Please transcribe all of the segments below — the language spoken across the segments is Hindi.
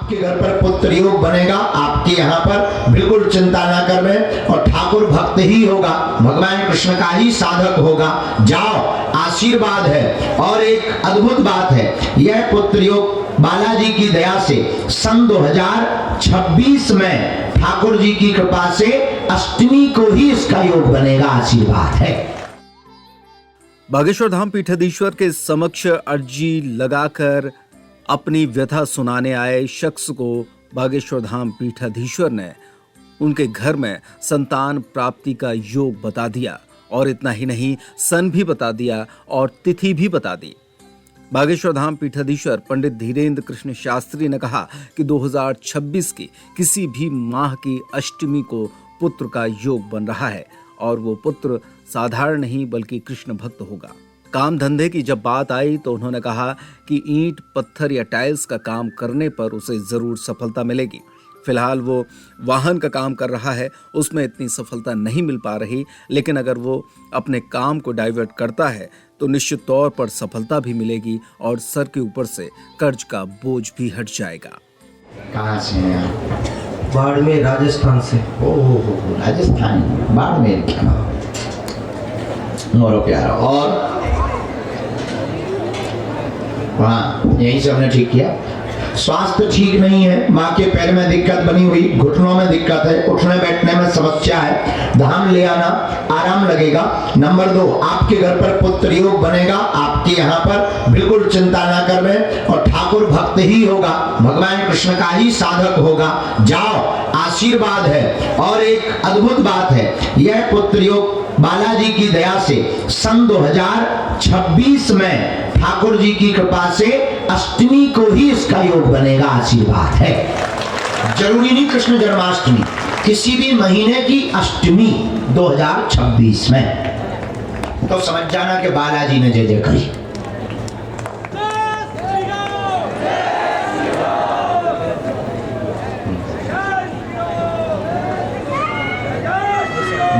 आपके घर पर पुत्र योग बनेगा, आपके यहाँ पर बिल्कुल चिंता ना करवें, और ठाकुर भक्त ही होगा, भगवान कृष्ण का ही साधक होगा। जाओ, आशीर्वाद है। और एक अद्भुत बात है, यह पुत्र योग बालाजी की दया से सन 2026 में ठाकुर जी की कृपा से अष्टमी को ही इसका योग बनेगा, आशीर्वाद है। बागेश्वर धाम पीठाधीश्वर के समक्ष अर्जी लगाकर अपनी व्यथा सुनाने आए शख्स को बागेश्वर धाम पीठाधीश्वर ने उनके घर में संतान प्राप्ति का योग बता दिया, और इतना ही नहीं, सन भी बता दिया और तिथि भी बता दी। बागेश्वर धाम पीठाधीश्वर पंडित धीरेन्द्र कृष्ण शास्त्री ने कहा कि 2026 की किसी भी माह की अष्टमी को पुत्र का योग बन रहा है, और वो पुत्र साधारण नहीं बल्कि कृष्ण भक्त होगा। काम धंधे की जब बात आई तो उन्होंने कहा कि ईंट, पत्थर या टाइल्स का काम करने पर उसे जरूर सफलता मिलेगी। फिलहाल वो वाहन का काम कर रहा है, उसमें इतनी सफलता नहीं मिल पा रही, लेकिन अगर वो अपने काम को डाइवर्ट करता है तो निश्चित तौर पर सफलता भी मिलेगी और सर के ऊपर से कर्ज का बोझ भी हट जाएगा। कहाँ से हैं आप? बाड़मेर, राजस्थान से। ओहो, राजस्थान, बाड़मेर क्या नाम? मोरो प्यारा। और वहाँ यहीं से हमने ठीक किया। स्वास्थ्य ठीक नहीं है, माँ के पैर में दिक्कत बनी हुई, घुटनों में दिक्कत है, उठने बैठने में समस्या है, धाम ले आना, आराम लगेगा। नंबर 2, आपके घर पर पुत्र योग बनेगा, आपके यहाँ पर बिल्कुल चिंता ना करवें, और ठाकुर भक्त ही होगा, भगवान कृष्ण का ही साधक होगा। जाओ, आशीर्वाद है। और एक अद्भुत बात है, यह पुत्र योग बालाजी की दया से सन 2026 में ठाकुर जी की कृपा से अष्टमी को ही इसका योग बनेगा, आशीर्वाद है। जरूरी नहीं कृष्ण जन्माष्टमी, किसी भी महीने की अष्टमी 2026 में, तो समझ जाना कि बालाजी ने जय जय करी।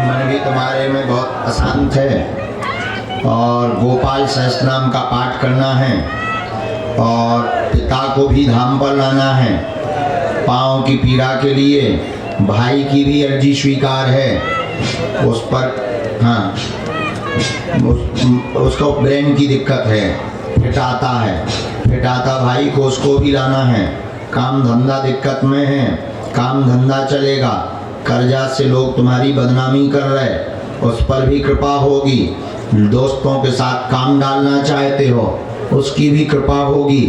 मन भी तुम्हारे में बहुत अशांत है, और गोपाल सहस्त्रनाम का पाठ करना है, और पिता को भी धाम पर लाना है। पाँव की पीड़ा के लिए भाई की भी अर्जी स्वीकार है, उस पर हाँ उसको ब्रेन की दिक्कत है, फिटाता भाई को, उसको भी लाना है। काम धंधा दिक्कत में है, काम धंधा चलेगा, कर्जा से लोग तुम्हारी बदनामी कर रहे, उस पर भी कृपा होगी। दोस्तों के साथ काम डालना चाहते हो, उसकी भी कृपा होगी।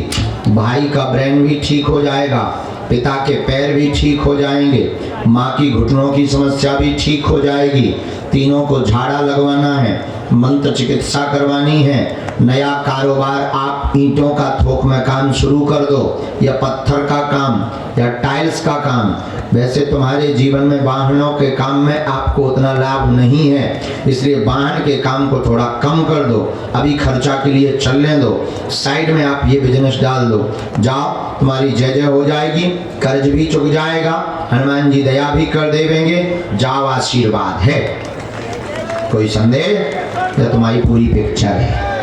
भाई का ब्रेन भी ठीक हो जाएगा, पिता के पैर भी ठीक हो जाएंगे, माँ की घुटनों की समस्या भी ठीक हो जाएगी। तीनों को झाड़ा लगवाना है, मंत्र चिकित्सा करवानी है, नया कारोबार, आप ईंटों का थोक में काम शुरू कर दो, या पत्थर का काम, या टाइल्स का काम। वैसे तुम्हारे जीवन में वाहनों के काम में आपको उतना लाभ नहीं है, इसलिए वाहन के काम को थोड़ा कम कर दो, अभी खर्चा के लिए चलने दो, साइड में आप ये बिजनेस डाल दो। जाओ, तुम्हारी जय जय हो जाएगी, कर्ज भी चुक जाएगा, हनुमान जी दया भी कर देंगे। जाओ, आशीर्वाद है। कोई संदेह या तुम्हारी पूरी पिक्चर है?